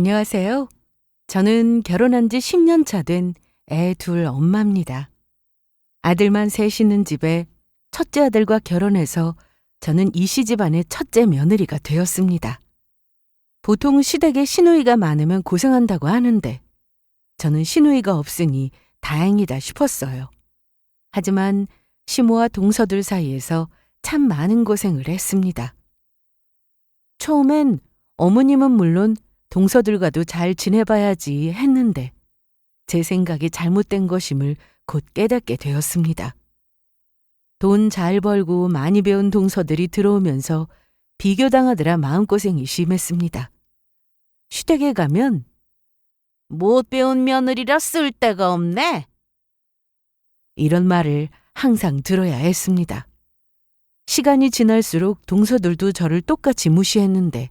안녕하세요. 저는 결혼한 지 10년 차 된 애 둘 엄마입니다. 아들만 셋 있는 집에 첫째 아들과 결혼해서 저는 이씨 집안의 첫째 며느리가 되었습니다. 보통 시댁에 시누이가 많으면 고생한다고 하는데 저는 시누이가 없으니 다행이다 싶었어요. 하지만 시모와 동서들 사이에서 참 많은 고생을 했습니다. 처음엔 어머님은 물론 동서들과도 잘 지내봐야지 했는데 제 생각이 잘못된 것임을 곧 깨닫게 되었습니다. 돈 잘 벌고 많이 배운 동서들이 들어오면서 비교당하느라 마음고생이 심했습니다. 시댁에 가면 못 배운 며느리라 쓸 데가 없네. 이런 말을 항상 들어야 했습니다. 시간이 지날수록 동서들도 저를 똑같이 무시했는데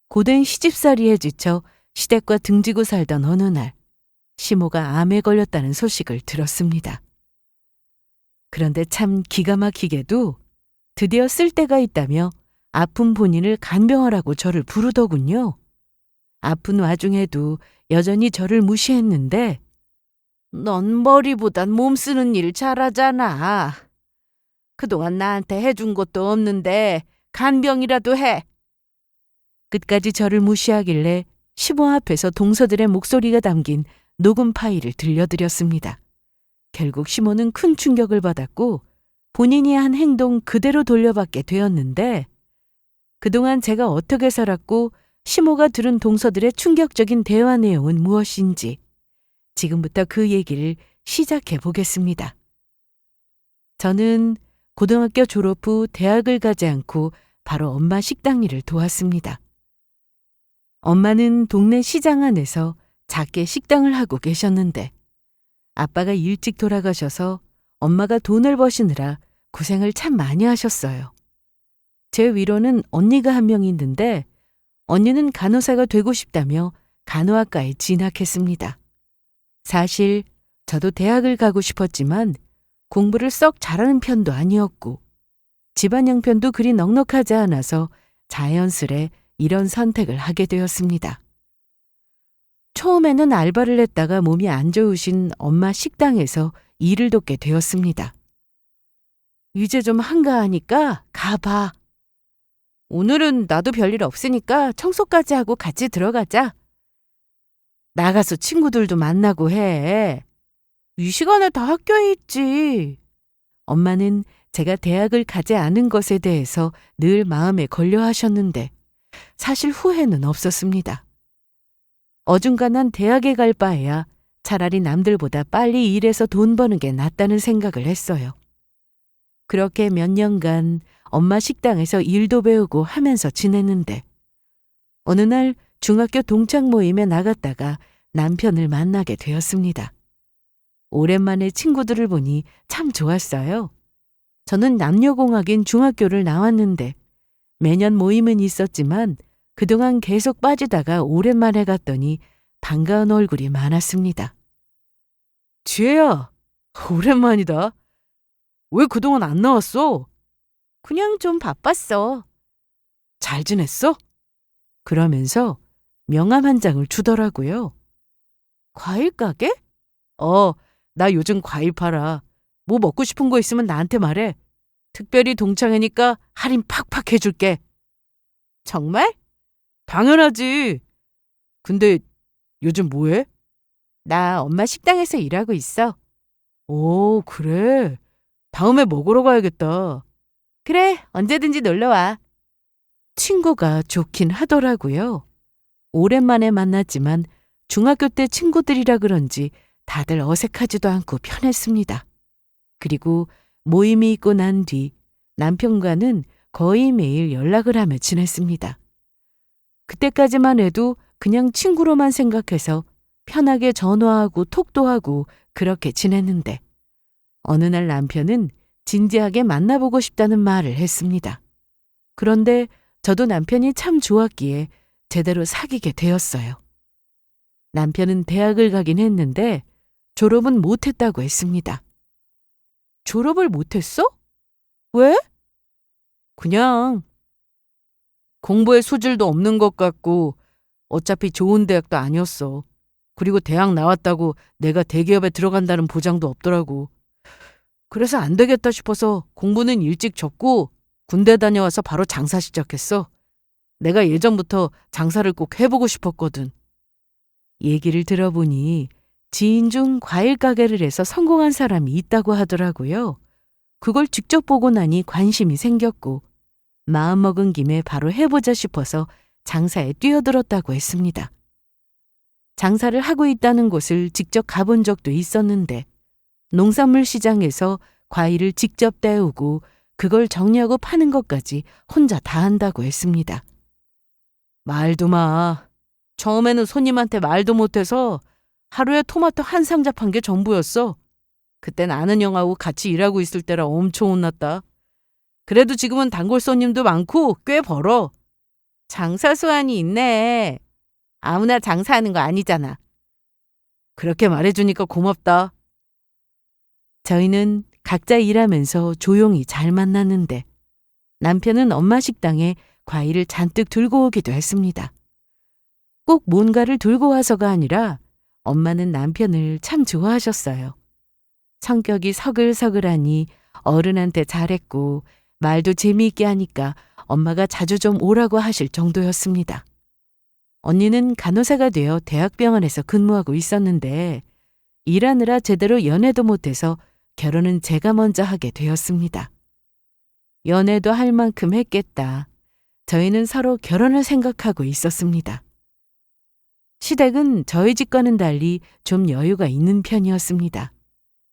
고된 시집살이에 지쳐 시댁과 등지고 살던 어느 날 시모가 암에 걸렸다는 소식을 들었습니다. 그런데 참 기가 막히게도 드디어 쓸 데가 있다며 아픈 본인을 간병하라고 저를 부르더군요. 아픈 와중에도 여전히 저를 무시했는데 넌 머리보단 몸 쓰는 일 잘하잖아. 그동안 나한테 해준 것도 없는데 간병이라도 해. 끝까지 저를 무시하길래 시모 앞에서 동서들의 목소리가 담긴 녹음 파일을 들려드렸습니다. 결국 시모는 큰 충격을 받았고 본인이 한 행동 그대로 돌려받게 되었는데 그동안 제가 어떻게 살았고 시모가 들은 동서들의 충격적인 대화 내용은 무엇인지 지금부터 그 얘기를 시작해 보겠습니다. 저는 고등학교 졸업 후 대학을 가지 않고 바로 엄마 식당 일을 도왔습니다. 엄마는 동네 시장 안에서 작게 식당을 하고 계셨는데 아빠가 일찍 돌아가셔서 엄마가 돈을 버시느라 고생을 참 많이 하셨어요. 제 위로는 언니가 한 명 있는데 언니는 간호사가 되고 싶다며 간호학과에 진학했습니다. 사실 저도 대학을 가고 싶었지만 공부를 썩 잘하는 편도 아니었고 집안 형편도 그리 넉넉하지 않아서 자연스레 이런 선택을 하게 되었습니다. 처음에는 알바를 했다가 몸이 안 좋으신 엄마 식당에서 일을 돕게 되었습니다. 이제 좀 한가하니까 가봐. 오늘은 나도 별일 없으니까 청소까지 하고 같이 들어가자. 나가서 친구들도 만나고 해. 이 시간에 다 학교에 있지. 엄마는 제가 대학을 가지 않은 것에 대해서 늘 마음에 걸려 하셨는데 사실 후회는 없었습니다. 어중간한 대학에 갈 바에야 차라리 남들보다 빨리 일해서 돈 버는 게 낫다는 생각을 했어요. 그렇게 몇 년간 엄마 식당에서 일도 배우고 하면서 지냈는데 어느 날 중학교 동창 모임에 나갔다가 남편을 만나게 되었습니다. 오랜만에 친구들을 보니 참 좋았어요. 저는 남녀공학인 중학교를 나왔는데 매년 모임은 있었지만 그동안 계속 빠지다가 오랜만에 갔더니 반가운 얼굴이 많았습니다. 지혜야, 오랜만이다. 왜 그동안 안 나왔어? 그냥 좀 바빴어. 잘 지냈어? 그러면서 명함 한 장을 주더라고요. 과일 가게? 나 요즘 과일 팔아. 뭐 먹고 싶은 거 있으면 나한테 말해. 특별히 동창회니까 할인 팍팍 해줄게. 정말? 당연하지. 근데 요즘 뭐해? 나 엄마 식당에서 일하고 있어. 오, 그래. 다음에 먹으러 가야겠다. 그래, 언제든지 놀러와. 친구가 좋긴 하더라고요. 오랜만에 만났지만 중학교 때 친구들이라 그런지 다들 어색하지도 않고 편했습니다. 그리고 모임이 있고 난 뒤 남편과는 거의 매일 연락을 하며 지냈습니다. 그때까지만 해도 그냥 친구로만 생각해서 편하게 전화하고 톡도 하고 그렇게 지냈는데 어느 날 남편은 진지하게 만나보고 싶다는 말을 했습니다. 그런데 저도 남편이 참 좋았기에 제대로 사귀게 되었어요. 남편은 대학을 가긴 했는데 졸업은 못했다고 했습니다. 졸업을 못했어? 왜? 그냥 공부에 소질도 없는 것 같고 어차피 좋은 대학도 아니었어. 그리고 대학 나왔다고 내가 대기업에 들어간다는 보장도 없더라고. 그래서 안 되겠다 싶어서 공부는 일찍 접고 군대 다녀와서 바로 장사 시작했어. 내가 예전부터 장사를 꼭 해보고 싶었거든. 얘기를 들어보니 지인 중 과일 가게를 해서 성공한 사람이 있다고 하더라고요. 그걸 직접 보고 나니 관심이 생겼고 마음먹은 김에 바로 해보자 싶어서 장사에 뛰어들었다고 했습니다. 장사를 하고 있다는 곳을 직접 가본 적도 있었는데 농산물 시장에서 과일을 직접 떼우고 그걸 정리하고 파는 것까지 혼자 다 한다고 했습니다. 말도 마. 처음에는 손님한테 말도 못해서 하루에 토마토 한 상자 판 게 전부였어. 그땐 아는 형하고 같이 일하고 있을 때라 엄청 혼났다. 그래도 지금은 단골 손님도 많고 꽤 벌어. 장사 수완이 있네. 아무나 장사하는 거 아니잖아. 그렇게 말해주니까 고맙다. 저희는 각자 일하면서 조용히 잘 만났는데 남편은 엄마 식당에 과일을 잔뜩 들고 오기도 했습니다. 꼭 뭔가를 들고 와서가 아니라 엄마는 남편을 참 좋아하셨어요. 성격이 서글서글하니 어른한테 잘했고 말도 재미있게 하니까 엄마가 자주 좀 오라고 하실 정도였습니다. 언니는 간호사가 되어 대학병원에서 근무하고 있었는데 일하느라 제대로 연애도 못해서 결혼은 제가 먼저 하게 되었습니다. 연애도 할 만큼 했겠다. 저희는 서로 결혼을 생각하고 있었습니다. 시댁은 저희 집과는 달리 좀 여유가 있는 편이었습니다.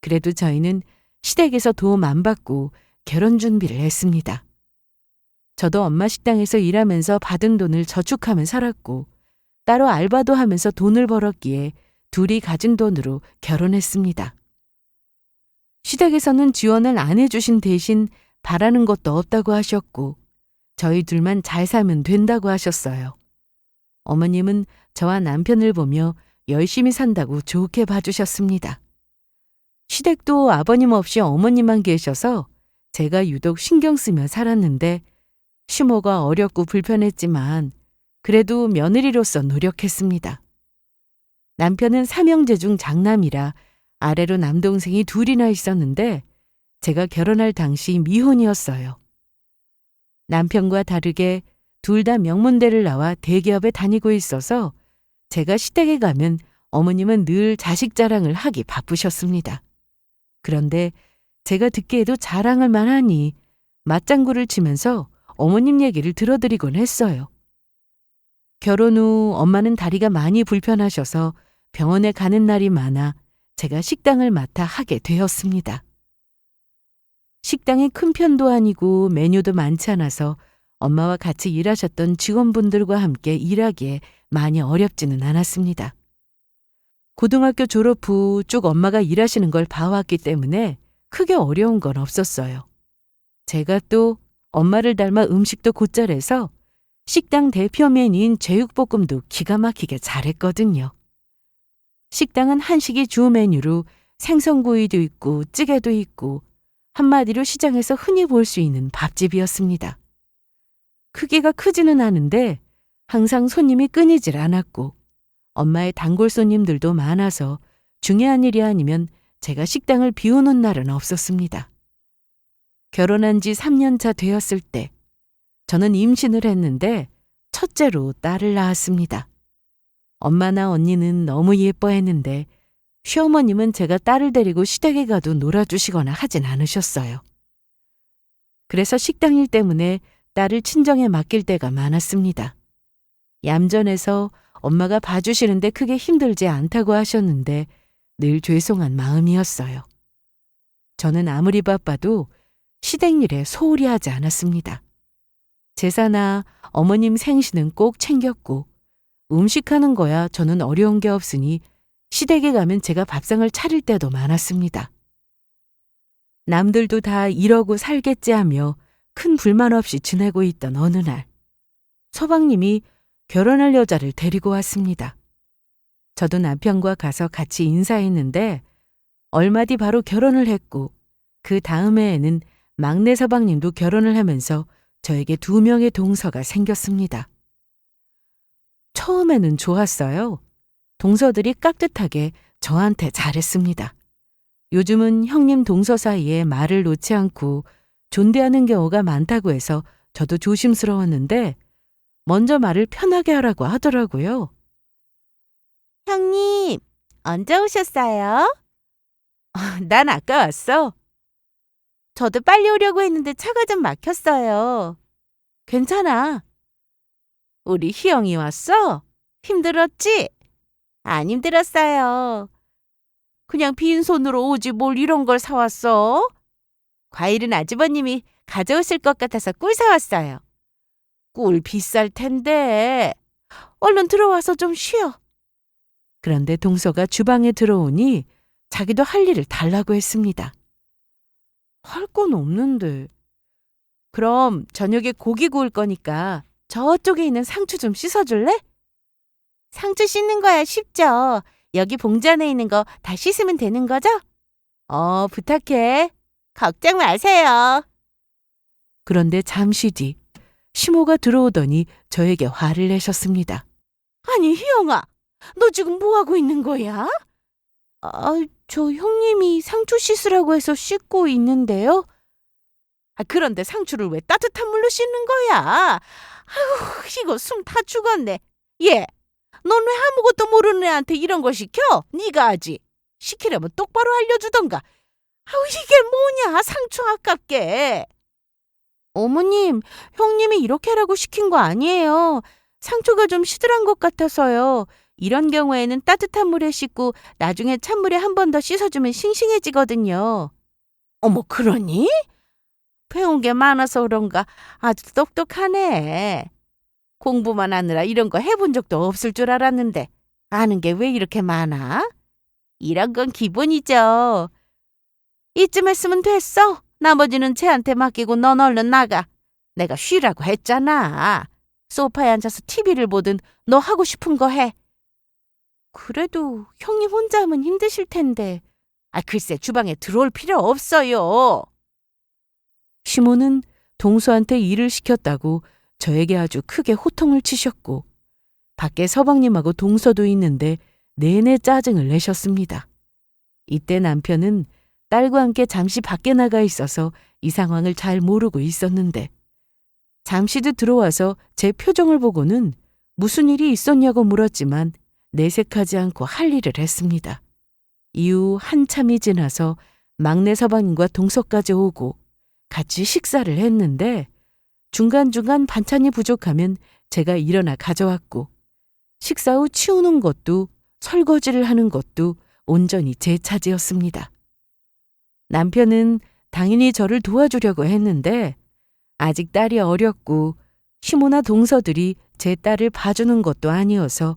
그래도 저희는 시댁에서 도움 안 받고 결혼 준비를 했습니다. 저도 엄마 식당에서 일하면서 받은 돈을 저축하며 살았고 따로 알바도 하면서 돈을 벌었기에 둘이 가진 돈으로 결혼했습니다. 시댁에서는 지원을 안 해주신 대신 바라는 것도 없다고 하셨고 저희 둘만 잘 살면 된다고 하셨어요. 어머님은 저와 남편을 보며 열심히 산다고 좋게 봐주셨습니다. 시댁도 아버님 없이 어머님만 계셔서 제가 유독 신경 쓰며 살았는데 시모가 어렵고 불편했지만 그래도 며느리로서 노력했습니다. 남편은 삼형제 중 장남이라 아래로 남동생이 둘이나 있었는데 제가 결혼할 당시 미혼이었어요. 남편과 다르게 둘 다 명문대를 나와 대기업에 다니고 있어서 제가 시댁에 가면 어머님은 늘 자식 자랑을 하기 바쁘셨습니다. 그런데 제가 듣기에도 자랑을 만하니 맞장구를 치면서 어머님 얘기를 들어드리곤 했어요. 결혼 후 엄마는 다리가 많이 불편하셔서 병원에 가는 날이 많아 제가 식당을 맡아 하게 되었습니다. 식당이 큰 편도 아니고 메뉴도 많지 않아서 엄마와 같이 일하셨던 직원분들과 함께 일하기에 많이 어렵지는 않았습니다. 고등학교 졸업 후 쭉 엄마가 일하시는 걸 봐왔기 때문에 크게 어려운 건 없었어요. 제가 또 엄마를 닮아 음식도 곧잘해서 식당 대표 메뉴인 제육볶음도 기가 막히게 잘했거든요. 식당은 한식이 주 메뉴로 생선구이도 있고 찌개도 있고 한마디로 시장에서 흔히 볼 수 있는 밥집이었습니다. 크기가 크지는 않은데 항상 손님이 끊이질 않았고 엄마의 단골 손님들도 많아서 중요한 일이 아니면 제가 식당을 비우는 날은 없었습니다. 결혼한 지 3년 차 되었을 때 저는 임신을 했는데 첫째로 딸을 낳았습니다. 엄마나 언니는 너무 예뻐했는데 시어머님은 제가 딸을 데리고 시댁에 가도 놀아주시거나 하진 않으셨어요. 그래서 식당 일 때문에 딸을 친정에 맡길 때가 많았습니다. 얌전해서 엄마가 봐주시는데 크게 힘들지 않다고 하셨는데 늘 죄송한 마음이었어요. 저는 아무리 바빠도 시댁 일에 소홀히 하지 않았습니다. 제사나 어머님 생신은 꼭 챙겼고 음식하는 거야 저는 어려운 게 없으니 시댁에 가면 제가 밥상을 차릴 때도 많았습니다. 남들도 다 이러고 살겠지 하며 큰 불만 없이 지내고 있던 어느 날 서방님이 결혼할 여자를 데리고 왔습니다. 저도 남편과 가서 같이 인사했는데 얼마 뒤 바로 결혼을 했고 그 다음 해에는 막내 서방님도 결혼을 하면서 저에게 2명의 동서가 생겼습니다. 처음에는 좋았어요. 동서들이 깍듯하게 저한테 잘했습니다. 요즘은 형님 동서 사이에 말을 놓지 않고 존대하는 경우가 많다고 해서 저도 조심스러웠는데 먼저 말을 편하게 하라고 하더라고요. 형님, 언제 오셨어요? 난 아까 왔어. 저도 빨리 오려고 했는데 차가 좀 막혔어요. 괜찮아. 우리 희영이 왔어? 힘들었지? 안 힘들었어요. 그냥 빈손으로 오지 뭘 이런 걸 사왔어? 과일은 아주버님이 가져오실 것 같아서 꿀 사왔어요. 꿀 비쌀 텐데. 얼른 들어와서 좀 쉬어. 그런데 동서가 주방에 들어오니 자기도 할 일을 달라고 했습니다. 할 건 없는데. 그럼 저녁에 고기 구울 거니까 저쪽에 있는 상추 좀 씻어줄래? 상추 씻는 거야 쉽죠. 여기 봉지 안에 있는 거 다 씻으면 되는 거죠? 부탁해. 걱정 마세요. 그런데 잠시 뒤 시모가 들어오더니 저에게 화를 내셨습니다. 아니 희영아, 너 지금 뭐 하고 있는 거야? 저 형님이 상추 씻으라고 해서 씻고 있는데요. 그런데 상추를 왜 따뜻한 물로 씻는 거야? 아유, 이거 숨 다 죽었네. 얘, 넌 왜 아무것도 모르는 애한테 이런 걸 시켜? 네가 하지. 시키려면 똑바로 알려주던가. 아우, 이게 뭐냐, 상추 아깝게. 어머님, 형님이 이렇게 하라고 시킨 거 아니에요. 상추가 좀 시들한 것 같아서요. 이런 경우에는 따뜻한 물에 씻고 나중에 찬물에 한 번 더 씻어주면 싱싱해지거든요. 어머, 그러니? 배운 게 많아서 그런가 아주 똑똑하네. 공부만 하느라 이런 거 해본 적도 없을 줄 알았는데 아는 게 왜 이렇게 많아? 이런 건 기본이죠. 이쯤 했으면 됐어. 나머지는 쟤한테 맡기고 넌 얼른 나가. 내가 쉬라고 했잖아. 소파에 앉아서 TV를 보든 너 하고 싶은 거 해. 그래도 형님 혼자 하면 힘드실 텐데. 글쎄 주방에 들어올 필요 없어요. 시모는 동서한테 일을 시켰다고 저에게 아주 크게 호통을 치셨고 밖에 서방님하고 동서도 있는데 내내 짜증을 내셨습니다. 이때 남편은 딸과 함께 잠시 밖에 나가 있어서 이 상황을 잘 모르고 있었는데 잠시도 들어와서 제 표정을 보고는 무슨 일이 있었냐고 물었지만 내색하지 않고 할 일을 했습니다. 이후 한참이 지나서 막내 서방님과 동서까지 오고 같이 식사를 했는데 중간중간 반찬이 부족하면 제가 일어나 가져왔고 식사 후 치우는 것도 설거지를 하는 것도 온전히 제 차지였습니다. 남편은 당연히 저를 도와주려고 했는데 아직 딸이 어렸고 시모나 동서들이 제 딸을 봐주는 것도 아니어서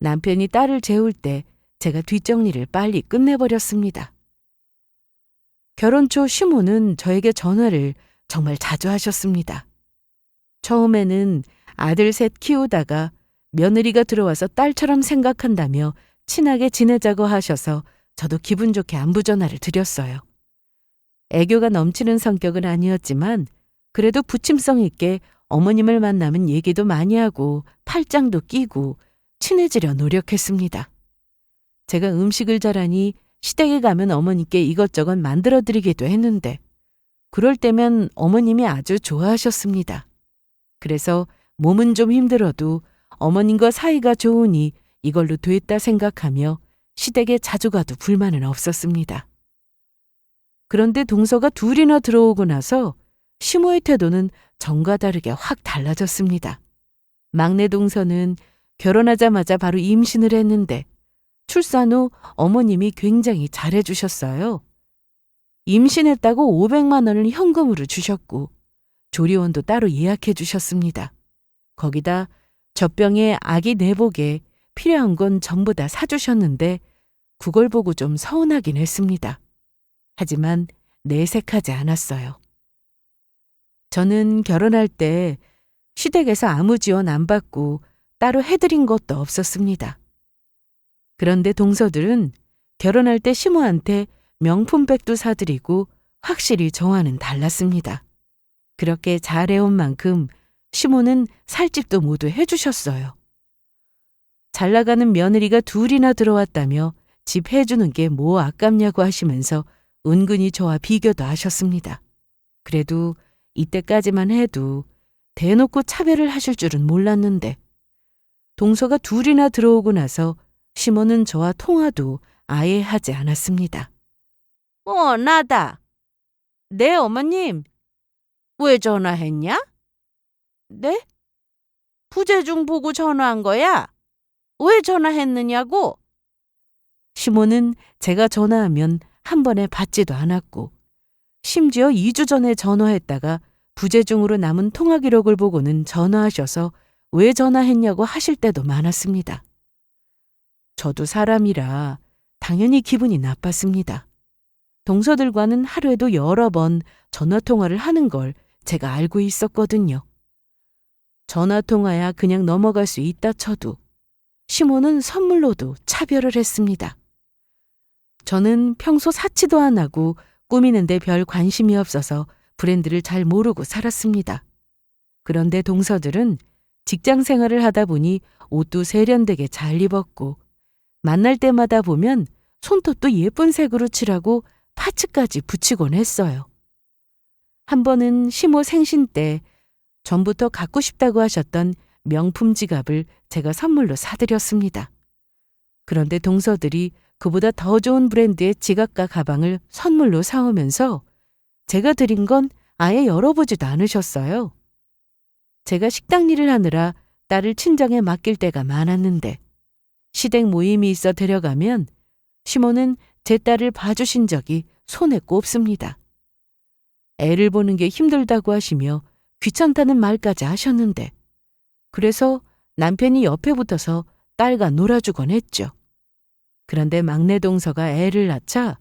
남편이 딸을 재울 때 제가 뒷정리를 빨리 끝내버렸습니다. 결혼 초 시모는 저에게 전화를 정말 자주 하셨습니다. 처음에는 아들 셋 키우다가 며느리가 들어와서 딸처럼 생각한다며 친하게 지내자고 하셔서 저도 기분 좋게 안부 전화를 드렸어요. 애교가 넘치는 성격은 아니었지만 그래도 부침성 있게 어머님을 만나면 얘기도 많이 하고 팔짱도 끼고 친해지려 노력했습니다. 제가 음식을 잘하니 시댁에 가면 어머니께 이것저것 만들어드리기도 했는데 그럴 때면 어머님이 아주 좋아하셨습니다. 그래서 몸은 좀 힘들어도 어머님과 사이가 좋으니 이걸로 됐다 생각하며 시댁에 자주 가도 불만은 없었습니다. 그런데 동서가 둘이나 들어오고 나서 시모의 태도는 전과 다르게 확 달라졌습니다. 막내 동서는 결혼하자마자 바로 임신을 했는데 출산 후 어머님이 굉장히 잘해주셨어요. 임신했다고 500만 원을 현금으로 주셨고 조리원도 따로 예약해 주셨습니다. 거기다 젖병에 아기 내복에 필요한 건 전부 다 사주셨는데 그걸 보고 좀 서운하긴 했습니다. 하지만 내색하지 않았어요. 저는 결혼할 때 시댁에서 아무 지원 안 받고 따로 해드린 것도 없었습니다. 그런데 동서들은 결혼할 때 시모한테 명품백도 사드리고 확실히 저와는 달랐습니다. 그렇게 잘해온 만큼 시모는 살집도 모두 해주셨어요. 잘 나가는 며느리가 둘이나 들어왔다며 집 해주는 게 뭐 아깝냐고 하시면서 은근히 저와 비교도 하셨습니다. 그래도 이때까지만 해도 대놓고 차별을 하실 줄은 몰랐는데 동서가 둘이나 들어오고 나서 시모는 저와 통화도 아예 하지 않았습니다. 나다. 네, 어머님. 왜 전화했냐? 네? 부재중 보고 전화한 거야? 왜 전화했느냐고? 시모는 제가 전화하면 한 번에 받지도 않았고 심지어 2주 전에 전화했다가 부재중으로 남은 통화 기록을 보고는 전화하셔서 왜 전화했냐고 하실 때도 많았습니다. 저도 사람이라 당연히 기분이 나빴습니다. 동서들과는 하루에도 여러 번 전화통화를 하는 걸 제가 알고 있었거든요. 전화통화야 그냥 넘어갈 수 있다 쳐도 시모는 선물로도 차별을 했습니다. 저는 평소 사치도 안 하고 꾸미는데 별 관심이 없어서 브랜드를 잘 모르고 살았습니다. 그런데 동서들은 직장 생활을 하다 보니 옷도 세련되게 잘 입었고 만날 때마다 보면 손톱도 예쁜 색으로 칠하고 파츠까지 붙이곤 했어요. 한 번은 시모 생신 때 전부터 갖고 싶다고 하셨던 명품 지갑을 제가 선물로 사드렸습니다. 그런데 동서들이 그보다 더 좋은 브랜드의 지갑과 가방을 선물로 사오면서 제가 드린 건 아예 열어보지도 않으셨어요. 제가 식당 일을 하느라 딸을 친정에 맡길 때가 많았는데 시댁 모임이 있어 데려가면 시모는 제 딸을 봐주신 적이 손에 꼽습니다. 애를 보는 게 힘들다고 하시며 귀찮다는 말까지 하셨는데 그래서 남편이 옆에 붙어서 딸과 놀아주곤 했죠. 그런데 막내 동서가 애를 낳자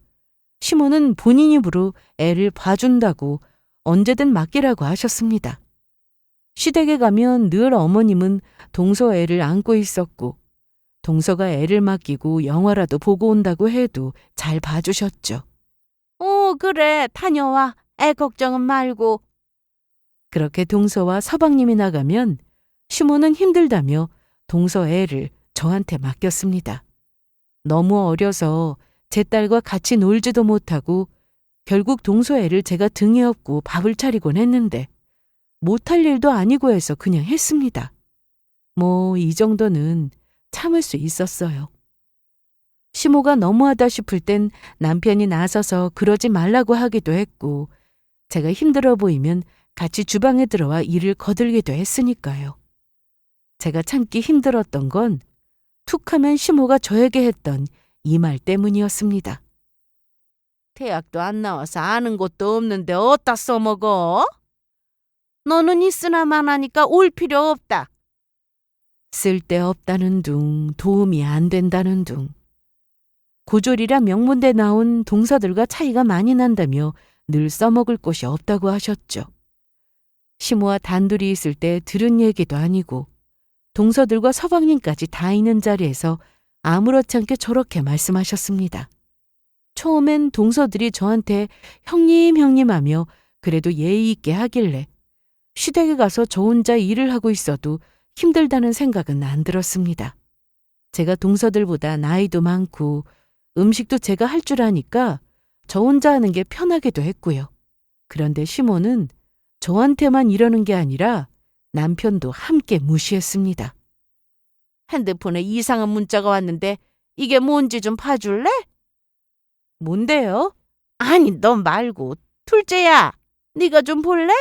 시모는 본인 입으로 애를 봐준다고 언제든 맡기라고 하셨습니다. 시댁에 가면 늘 어머님은 동서 애를 안고 있었고 동서가 애를 맡기고 영화라도 보고 온다고 해도 잘 봐주셨죠. 그래, 다녀와. 애 걱정은 말고. 그렇게 동서와 서방님이 나가면 시모는 힘들다며 동서 애를 저한테 맡겼습니다. 너무 어려서 제 딸과 같이 놀지도 못하고 결국 동서 애를 제가 등에 업고 밥을 차리곤 했는데 못할 일도 아니고 해서 그냥 했습니다. 뭐 이 정도는 참을 수 있었어요. 시모가 너무하다 싶을 땐 남편이 나서서 그러지 말라고 하기도 했고 제가 힘들어 보이면 같이 주방에 들어와 일을 거들기도 했으니까요. 제가 참기 힘들었던 건 툭하면 시모가 저에게 했던 이 말 때문이었습니다. 대학도 안 나와서 아는 것도 없는데 어디다 써먹어? 너는 있으나 마나니까 올 필요 없다. 쓸데없다는 둥, 도움이 안 된다는 둥. 고졸이라 명문대 나온 동서들과 차이가 많이 난다며 늘 써먹을 곳이 없다고 하셨죠. 시모와 단둘이 있을 때 들은 얘기도 아니고 동서들과 서방님까지 다 있는 자리에서 아무렇지 않게 저렇게 말씀하셨습니다. 처음엔 동서들이 저한테 형님 형님 하며 그래도 예의 있게 하길래 시댁에 가서 저 혼자 일을 하고 있어도 힘들다는 생각은 안 들었습니다. 제가 동서들보다 나이도 많고 음식도 제가 할 줄 아니까 저 혼자 하는 게 편하기도 했고요. 그런데 시모는 저한테만 이러는 게 아니라 남편도 함께 무시했습니다. 핸드폰에 이상한 문자가 왔는데 이게 뭔지 좀 봐줄래? 뭔데요? 아니 너 말고 둘째야, 네가 좀 볼래?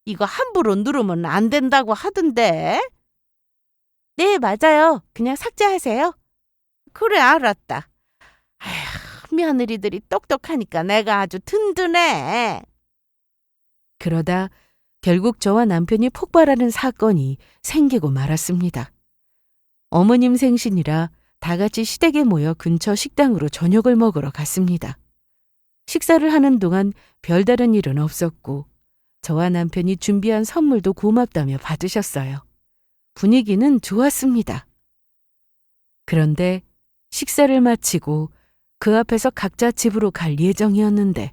이거 함부로 누르면 안 된다고 하던데. 네, 맞아요. 그냥 삭제하세요. 그래, 알았다. 아휴, 며느리들이 똑똑하니까 내가 아주 든든해. 그러다 결국 저와 남편이 폭발하는 사건이 생기고 말았습니다. 어머님 생신이라 다 같이 시댁에 모여 근처 식당으로 저녁을 먹으러 갔습니다. 식사를 하는 동안 별다른 일은 없었고 저와 남편이 준비한 선물도 고맙다며 받으셨어요. 분위기는 좋았습니다. 그런데 식사를 마치고 그 앞에서 각자 집으로 갈 예정이었는데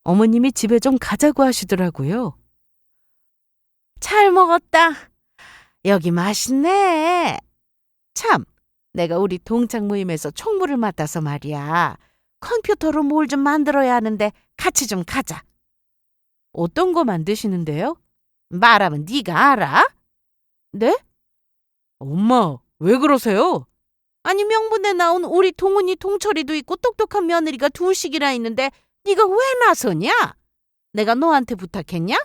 어머님이 집에 좀 가자고 하시더라고요. 잘 먹었다. 여기 맛있네. 참, 내가 우리 동창 모임에서 총무를 맡아서 말이야. 컴퓨터로 뭘 좀 만들어야 하는데 같이 좀 가자. 어떤 거 만드시는데요? 말하면 네가 알아? 네? 엄마, 왜 그러세요? 아니 명분에 나온 우리 동훈이 동철이도 있고 똑똑한 며느리가 둘씩이나 있는데 네가 왜 나서냐? 내가 너한테 부탁했냐?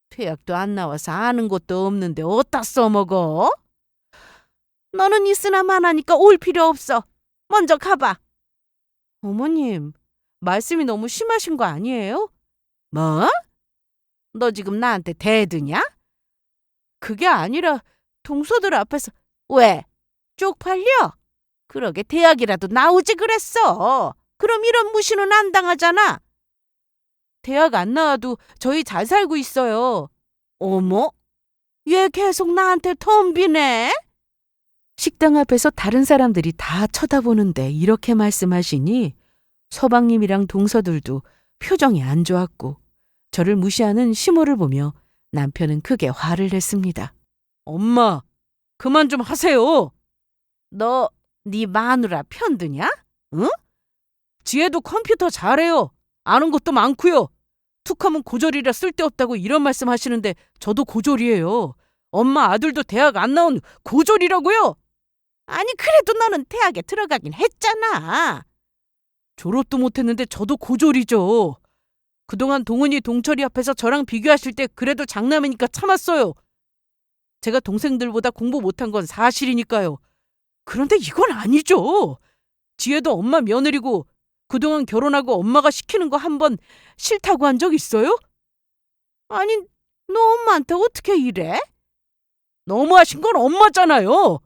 퇴학도 안 나와서 아는 것도 없는데 어디다 써먹어? 너는 있으나 마나니까 올 필요 없어. 먼저 가봐. 어머님, 말씀이 너무 심하신 거 아니에요? 뭐? 너 지금 나한테 대드냐? 그게 아니라 동서들 앞에서 왜? 쪽팔려? 그러게 대학이라도 나오지 그랬어. 그럼 이런 무시는 안 당하잖아. 대학 안 나와도 저희 잘 살고 있어요. 어머? 얘 계속 나한테 덤비네? 식당 앞에서 다른 사람들이 다 쳐다보는데 이렇게 말씀하시니 서방님이랑 동서들도 표정이 안 좋았고 저를 무시하는 시모를 보며 남편은 크게 화를 냈습니다. 엄마, 그만 좀 하세요. 너 네 마누라 편드냐? 응? 지혜도 컴퓨터 잘해요. 아는 것도 많고요. 툭하면 고졸이라 쓸데없다고 이런 말씀 하시는데 저도 고졸이에요. 엄마 아들도 대학 안 나온 고졸이라고요. 아니 그래도 너는 대학에 들어가긴 했잖아. 졸업도 못했는데 저도 고졸이죠. 그동안 동은이 동철이 앞에서 저랑 비교하실 때 그래도 장남이니까 참았어요. 제가 동생들보다 공부 못한 건 사실이니까요. 그런데 이건 아니죠. 지혜도 엄마 며느리고 그동안 결혼하고 엄마가 시키는 거 한 번 싫다고 한 적 있어요? 아니, 너 엄마한테 어떻게 이래? 너무하신 건 엄마잖아요.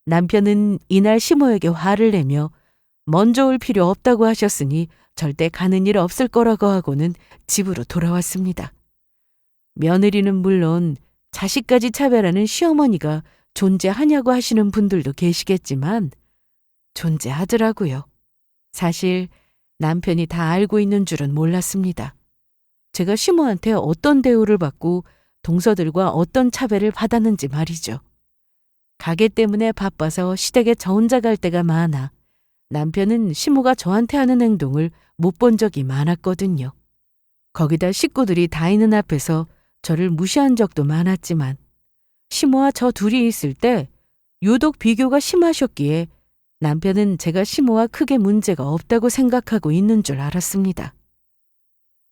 남편은 이날 시모에게 화를 내며 먼저 올 필요 없다고 하셨으니 절대 가는 일 없을 거라고 하고는 집으로 돌아왔습니다. 며느리는 물론 자식까지 차별하는 시어머니가 존재하냐고 하시는 분들도 계시겠지만 존재하더라고요. 사실 남편이 다 알고 있는 줄은 몰랐습니다. 제가 시모한테 어떤 대우를 받고 동서들과 어떤 차별을 받았는지 말이죠. 가게 때문에 바빠서 시댁에 저 혼자 갈 때가 많아 남편은 시모가 저한테 하는 행동을 못 본 적이 많았거든요. 거기다 식구들이 다 있는 앞에서 저를 무시한 적도 많았지만 시모와 저 둘이 있을 때 유독 비교가 심하셨기에 남편은 제가 시모와 크게 문제가 없다고 생각하고 있는 줄 알았습니다.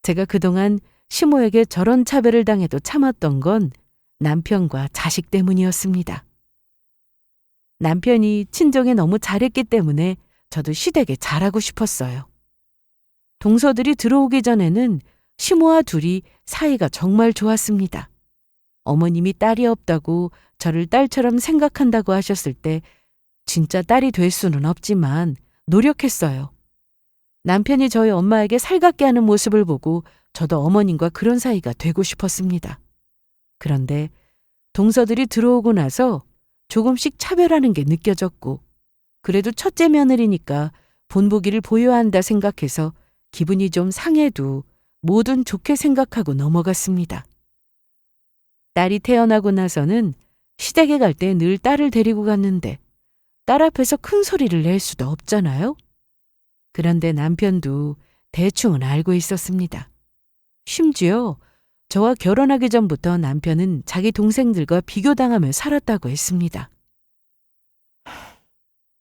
제가 그동안 시모에게 저런 차별을 당해도 참았던 건 남편과 자식 때문이었습니다. 남편이 친정에 너무 잘했기 때문에 저도 시댁에 잘하고 싶었어요. 동서들이 들어오기 전에는 시모와 둘이 사이가 정말 좋았습니다. 어머님이 딸이 없다고 저를 딸처럼 생각한다고 하셨을 때 진짜 딸이 될 수는 없지만 노력했어요. 남편이 저희 엄마에게 살갑게 하는 모습을 보고 저도 어머님과 그런 사이가 되고 싶었습니다. 그런데 동서들이 들어오고 나서 조금씩 차별하는 게 느껴졌고 그래도 첫째 며느리니까 본보기를 보여야 한다 생각해서 기분이 좀 상해도 뭐든 좋게 생각하고 넘어갔습니다. 딸이 태어나고 나서는 시댁에 갈 때 늘 딸을 데리고 갔는데 딸 앞에서 큰 소리를 낼 수도 없잖아요. 그런데 남편도 대충은 알고 있었습니다. 심지어 저와 결혼하기 전부터 남편은 자기 동생들과 비교당하며 살았다고 했습니다.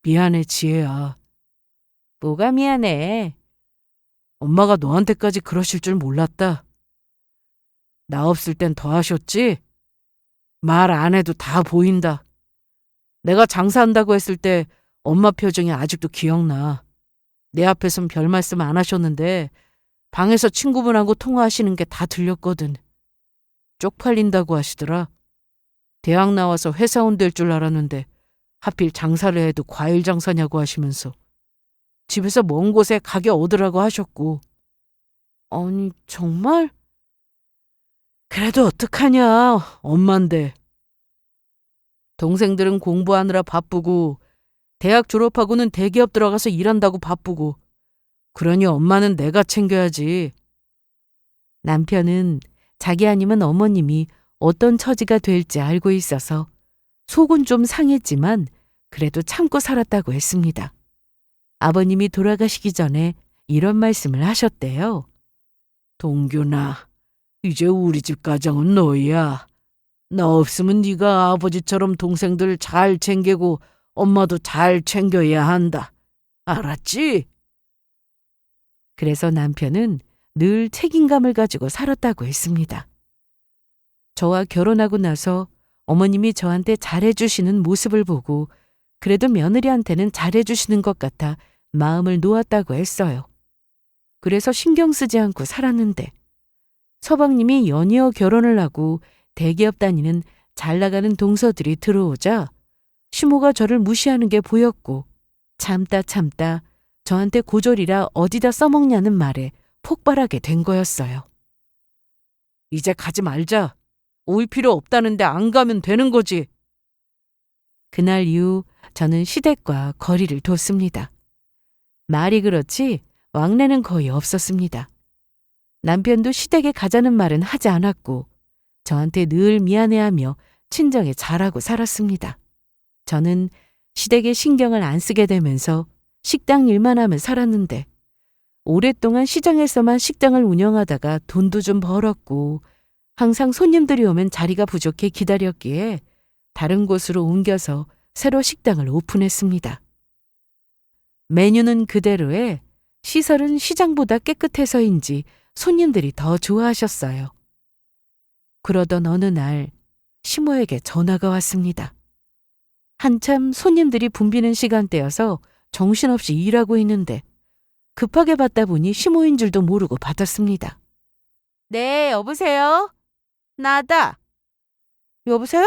미안해, 지혜야. 뭐가 미안해? 엄마가 너한테까지 그러실 줄 몰랐다. 나 없을 땐 더 하셨지? 말 안 해도 다 보인다. 내가 장사한다고 했을 때 엄마 표정이 아직도 기억나. 내 앞에선 별 말씀 안 하셨는데 방에서 친구분하고 통화하시는 게 다 들렸거든. 쪽팔린다고 하시더라. 대학 나와서 회사원 될 줄 알았는데 하필 장사를 해도 과일 장사냐고 하시면서 집에서 먼 곳에 가게 얻으라고 하셨고. 아니 정말? 그래도 어떡하냐, 엄만데. 동생들은 공부하느라 바쁘고 대학 졸업하고는 대기업 들어가서 일한다고 바쁘고 그러니 엄마는 내가 챙겨야지. 남편은 자기 아니면 어머님이 어떤 처지가 될지 알고 있어서 속은 좀 상했지만 그래도 참고 살았다고 했습니다. 아버님이 돌아가시기 전에 이런 말씀을 하셨대요. 동균아, 이제 우리 집 가장은 너야. 나 없으면 네가 아버지처럼 동생들 잘 챙기고 엄마도 잘 챙겨야 한다. 알았지? 그래서 남편은 늘 책임감을 가지고 살았다고 했습니다. 저와 결혼하고 나서 어머님이 저한테 잘해주시는 모습을 보고 그래도 며느리한테는 잘해주시는 것 같아 마음을 놓았다고 했어요. 그래서 신경 쓰지 않고 살았는데 서방님이 연이어 결혼을 하고 대기업 다니는 잘 나가는 동서들이 들어오자 시모가 저를 무시하는 게 보였고 참다 저한테 고졸이라 어디다 써먹냐는 말에 폭발하게 된 거였어요. 이제 가지 말자. 올 필요 없다는데 안 가면 되는 거지. 그날 이후 저는 시댁과 거리를 뒀습니다. 말이 그렇지 왕래는 거의 없었습니다. 남편도 시댁에 가자는 말은 하지 않았고 저한테 늘 미안해하며 친정에 잘하고 살았습니다. 저는 시댁에 신경을 안 쓰게 되면서 식당 일만 하며 살았는데 오랫동안 시장에서만 식당을 운영하다가 돈도 좀 벌었고 항상 손님들이 오면 자리가 부족해 기다렸기에 다른 곳으로 옮겨서 새로 식당을 오픈했습니다. 메뉴는 그대로에 시설은 시장보다 깨끗해서인지 손님들이 더 좋아하셨어요. 그러던 어느 날 시모에게 전화가 왔습니다. 한참 손님들이 붐비는 시간대여서 정신없이 일하고 있는데 급하게 받다 보니 시모인 줄도 모르고 받았습니다. 네, 여보세요? 나다. 여보세요?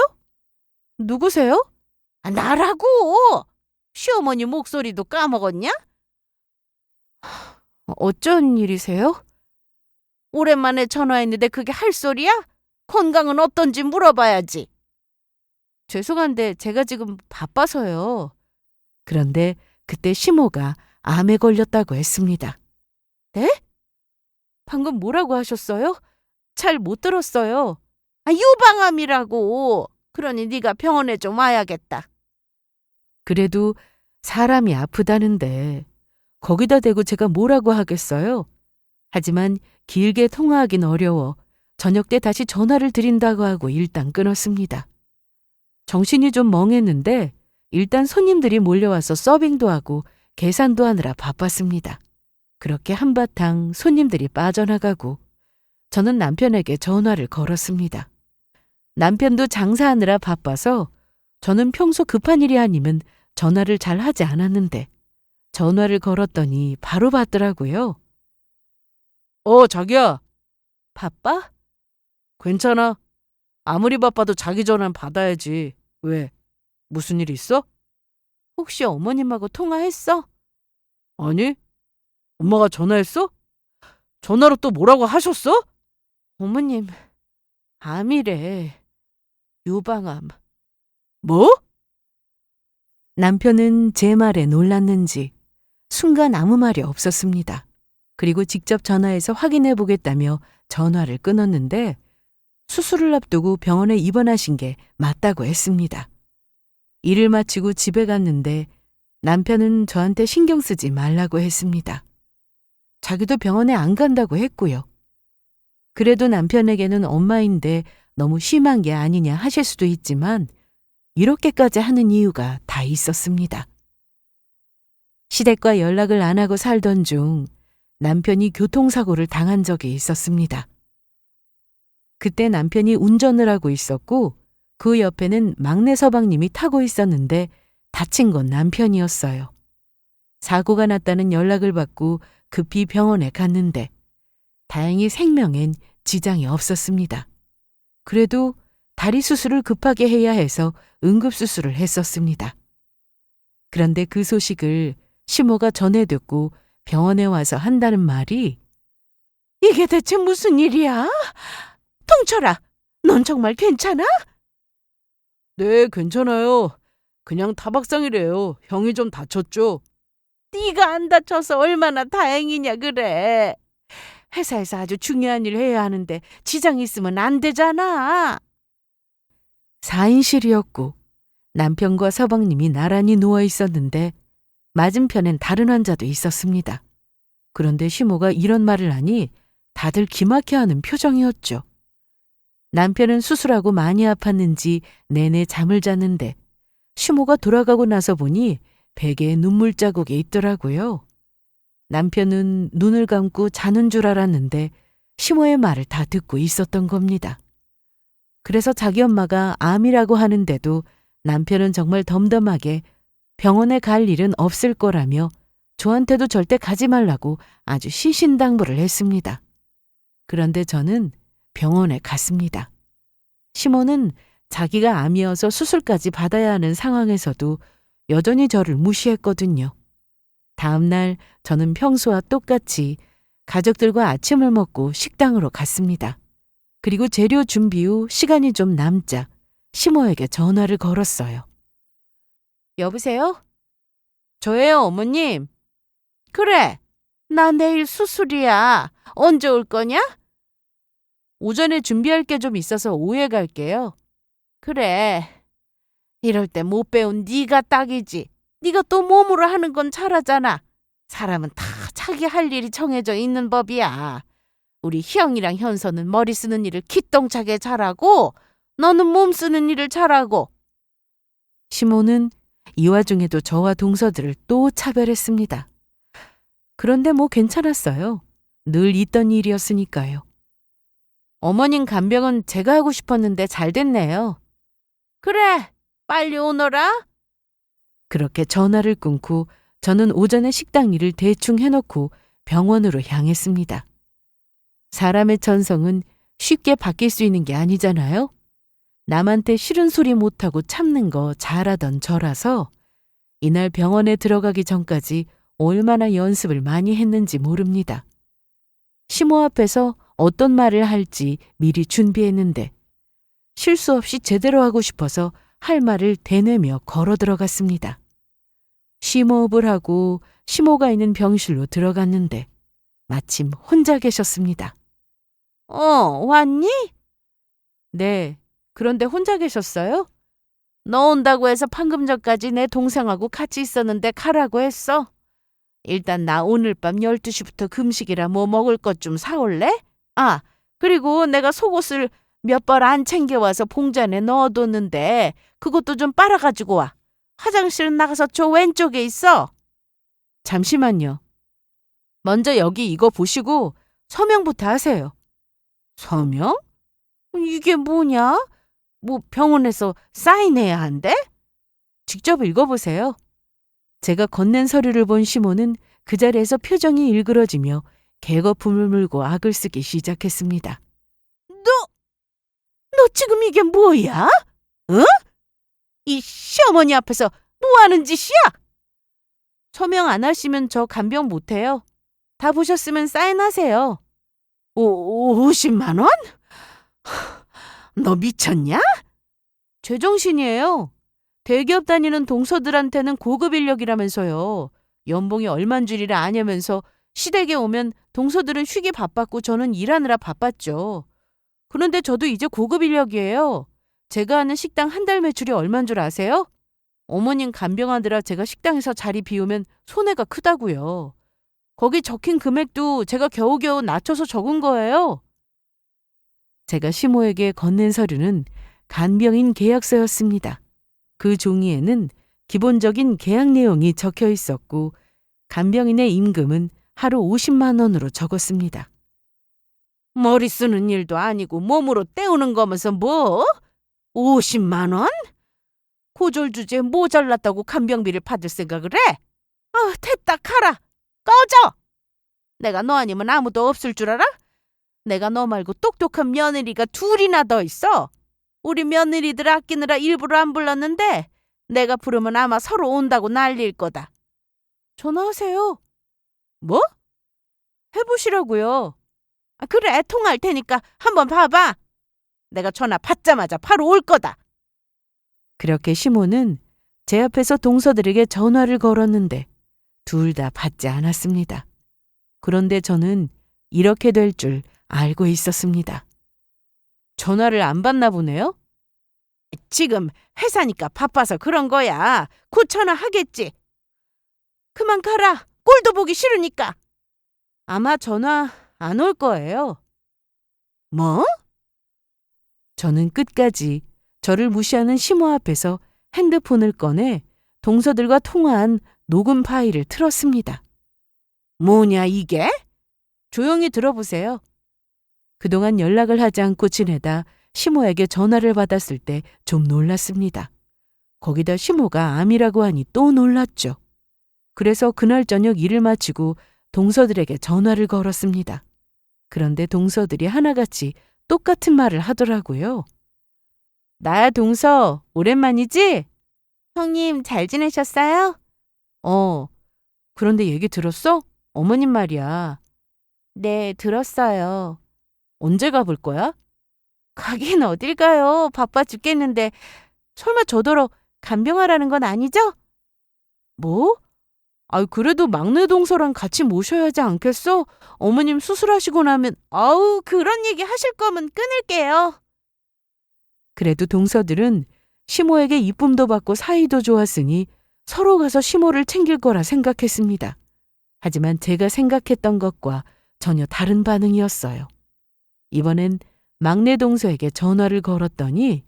누구세요? 나라고! 시어머니 목소리도 까먹었냐? 어쩐 일이세요? 오랜만에 전화했는데 그게 할 소리야? 건강은 어떤지 물어봐야지. 죄송한데 제가 지금 바빠서요. 그런데 그때 시모가 암에 걸렸다고 했습니다. 네? 방금 뭐라고 하셨어요? 잘 못 들었어요. 유방암이라고. 그러니 네가 병원에 좀 와야겠다. 그래도 사람이 아프다는데 거기다 대고 제가 뭐라고 하겠어요? 하지만 길게 통화하긴 어려워 저녁 때 다시 전화를 드린다고 하고 일단 끊었습니다. 정신이 좀 멍했는데 일단 손님들이 몰려와서 서빙도 하고 계산도 하느라 바빴습니다. 그렇게 한바탕 손님들이 빠져나가고 저는 남편에게 전화를 걸었습니다. 남편도 장사하느라 바빠서 저는 평소 급한 일이 아니면 전화를 잘 하지 않았는데 전화를 걸었더니 바로 받더라고요. 자기야. 바빠? 괜찮아. 아무리 바빠도 자기 전화는 받아야지. 왜? 무슨 일 있어? 혹시 어머님하고 통화했어? 아니. 엄마가 전화했어? 전화로 또 뭐라고 하셨어? 어머님, 암이래. 유방암. 뭐? 남편은 제 말에 놀랐는지 순간 아무 말이 없었습니다. 그리고 직접 전화해서 확인해 보겠다며 전화를 끊었는데 수술을 앞두고 병원에 입원하신 게 맞다고 했습니다. 일을 마치고 집에 갔는데 남편은 저한테 신경 쓰지 말라고 했습니다. 자기도 병원에 안 간다고 했고요. 그래도 남편에게는 엄마인데 너무 심한 게 아니냐 하실 수도 있지만 이렇게까지 하는 이유가 다 있었습니다. 시댁과 연락을 안 하고 살던 중 남편이 교통사고를 당한 적이 있었습니다. 그때 남편이 운전을 하고 있었고 그 옆에는 막내 서방님이 타고 있었는데 다친 건 남편이었어요. 사고가 났다는 연락을 받고 급히 병원에 갔는데 다행히 생명엔 지장이 없었습니다. 그래도 다리 수술을 급하게 해야 해서 응급수술을 했었습니다. 그런데 그 소식을 시모가 전해 듣고 병원에 와서 한다는 말이 이게 대체 무슨 일이야? 통철아, 넌 정말 괜찮아? 네, 괜찮아요. 그냥 타박상이래요. 형이 좀 다쳤죠. 네가 안 다쳐서 얼마나 다행이냐 그래. 회사에서 아주 중요한 일 해야 하는데 지장 있으면 안 되잖아. 4인실이었고 남편과 서방님이 나란히 누워 있었는데 맞은편엔 다른 환자도 있었습니다. 그런데 시모가 이런 말을 하니 다들 기막혀하는 표정이었죠. 남편은 수술하고 많이 아팠는지 내내 잠을 잤는데 시모가 돌아가고 나서 보니 베개에 눈물 자국이 있더라고요. 남편은 눈을 감고 자는 줄 알았는데 시모의 말을 다 듣고 있었던 겁니다. 그래서 자기 엄마가 암이라고 하는데도 남편은 정말 덤덤하게 병원에 갈 일은 없을 거라며 저한테도 절대 가지 말라고 아주 신신당부를 했습니다. 그런데 저는 병원에 갔습니다. 시모는 자기가 암이어서 수술까지 받아야 하는 상황에서도 여전히 저를 무시했거든요. 다음 날 저는 평소와 똑같이 가족들과 아침을 먹고 식당으로 갔습니다. 그리고 재료 준비 후 시간이 좀 남자 시모에게 전화를 걸었어요. 여보세요? 저예요, 어머님. 그래, 나 내일 수술이야. 언제 올 거냐? 오전에 준비할 게 좀 있어서 오후에 갈게요. 그래, 이럴 때 못 배운 네가 딱이지. 네가 또 몸으로 하는 건 잘하잖아. 사람은 다 자기 할 일이 정해져 있는 법이야. 우리 희영이랑 현서는 머리 쓰는 일을 기똥차게 잘하고 너는 몸 쓰는 일을 잘하고. 시모는 이 와중에도 저와 동서들을 또 차별했습니다. 그런데 뭐 괜찮았어요. 늘 있던 일이었으니까요. 어머님 간병은 제가 하고 싶었는데 잘 됐네요. 그래, 빨리 오너라. 그렇게 전화를 끊고 저는 오전에 식당 일을 대충 해놓고 병원으로 향했습니다. 사람의 천성은 쉽게 바뀔 수 있는 게 아니잖아요. 남한테 싫은 소리 못하고 참는 거 잘하던 저라서 이날 병원에 들어가기 전까지 얼마나 연습을 많이 했는지 모릅니다. 시모 앞에서 어떤 말을 할지 미리 준비했는데 실수 없이 제대로 하고 싶어서 할 말을 대내며 걸어 들어갔습니다. 심호흡을 하고 시모가 있는 병실로 들어갔는데 마침 혼자 계셨습니다. 왔니? 네, 그런데 혼자 계셨어요? 너 온다고 해서 방금 전까지 내 동생하고 같이 있었는데 가라고 했어. 일단 나 오늘 밤 12시부터 금식이라 뭐 먹을 것 좀 사올래? 아, 그리고 내가 속옷을 몇 벌 안 챙겨와서 봉지안에 넣어뒀는데 그것도 좀 빨아가지고 와. 화장실은 나가서 저 왼쪽에 있어. 잠시만요. 먼저 여기 이거 보시고 서명부터 하세요. 서명? 이게 뭐냐? 뭐 병원에서 사인해야 한대? 직접 읽어보세요. 제가 건넨 서류를 본 시모는 그 자리에서 표정이 일그러지며 개거품을 물고 악을 쓰기 시작했습니다. 너 지금 이게 뭐야? 어? 이 시어머니 앞에서 뭐 하는 짓이야? 서명 안 하시면 저 간병 못해요. 다 보셨으면 사인하세요. 50만 원? 너 미쳤냐? 제정신이에요. 대기업 다니는 동서들한테는 고급 인력이라면서요. 연봉이 얼만 줄이라 아냐면서 시댁에 오면 동서들은 쉬기 바빴고 저는 일하느라 바빴죠. 그런데 저도 이제 고급 인력이에요. 제가 하는 식당 한 달 매출이 얼만 줄 아세요? 어머님 간병하느라 제가 식당에서 자리 비우면 손해가 크다고요. 거기 적힌 금액도 제가 겨우겨우 낮춰서 적은 거예요. 제가 시모에게 건넨 서류는 간병인 계약서였습니다. 그 종이에는 기본적인 계약 내용이 적혀 있었고 간병인의 임금은 하루 50만 원으로 적었습니다. 머리 쓰는 일도 아니고 몸으로 때우는 거면서 뭐? 50만 원? 고졸 주제에 모자랐다고 간병비를 받을 생각을 해? 됐다 가라. 꺼져. 내가 너 아니면 아무도 없을 줄 알아? 내가 너 말고 똑똑한 며느리가 둘이나 더 있어. 우리 며느리들 아끼느라 일부러 안 불렀는데 내가 부르면 아마 서로 온다고 난리일 거다. 전화하세요. 뭐? 해보시라고요. 그래, 통화할 테니까 한번 봐봐. 내가 전화 받자마자 바로 올 거다. 그렇게 시모는 제 앞에서 동서들에게 전화를 걸었는데 둘 다 받지 않았습니다. 그런데 저는 이렇게 될 줄 알고 있었습니다. 전화를 안 받나 보네요? 지금 회사니까 바빠서 그런 거야. 곧 전화하겠지. 그만 가라. 꼴도 보기 싫으니까. 아마 전화 안 올 거예요. 뭐? 저는 끝까지 저를 무시하는 시모 앞에서 핸드폰을 꺼내 동서들과 통화한 녹음 파일을 틀었습니다. 뭐냐 이게? 조용히 들어보세요. 그동안 연락을 하지 않고 지내다 시모에게 전화를 받았을 때 좀 놀랐습니다. 거기다 시모가 암이라고 하니 또 놀랐죠. 그래서 그날 저녁 일을 마치고 동서들에게 전화를 걸었습니다. 그런데 동서들이 하나같이 똑같은 말을 하더라고요. 나야 동서, 오랜만이지? 형님 잘 지내셨어요? 그런데 얘기 들었어? 어머님 말이야. 네, 들었어요. 언제 가볼 거야? 가긴 어딜 가요. 바빠 죽겠는데. 설마 저더러 간병하라는 건 아니죠? 뭐? 그래도 막내 동서랑 같이 모셔야 하지 않겠어? 어머님 수술하시고 나면. 그런 얘기 하실 거면 끊을게요. 그래도 동서들은 시모에게 이쁨도 받고 사이도 좋았으니 서로 가서 시모를 챙길 거라 생각했습니다. 하지만 제가 생각했던 것과 전혀 다른 반응이었어요. 이번엔 막내 동서에게 전화를 걸었더니